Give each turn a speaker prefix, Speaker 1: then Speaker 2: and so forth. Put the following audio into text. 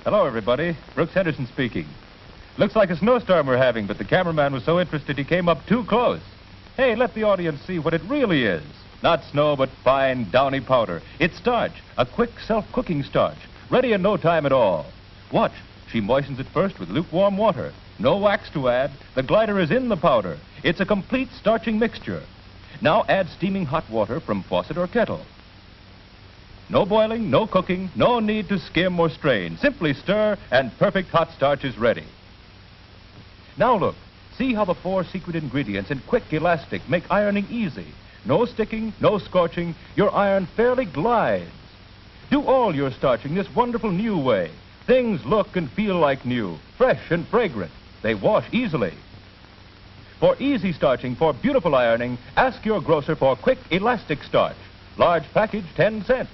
Speaker 1: Hello, everybody. Brooks Henderson speaking. Looks like a snowstorm we're having, but the cameraman was so interested he came up too close. Hey, let the audience see what it really is. Not snow, but fine, downy powder. It's starch, a quick, self-cooking starch, ready in no time at all. Watch. She moistens it first with lukewarm water. No wax to add. The glider is in the powder. It's a complete starching mixture. Now add steaming hot water from faucet or kettle. No boiling, no cooking, no need to skim or strain. Simply stir, and perfect hot starch is ready. Now look, see how the 4 secret ingredients in quick elastic make ironing easy. No sticking, no scorching, your iron fairly glides. Do all your starching this wonderful new way. Things look and feel like new, fresh and fragrant. They wash easily. For easy starching, for beautiful ironing, ask your grocer for quick elastic starch. Large package, 10 cents.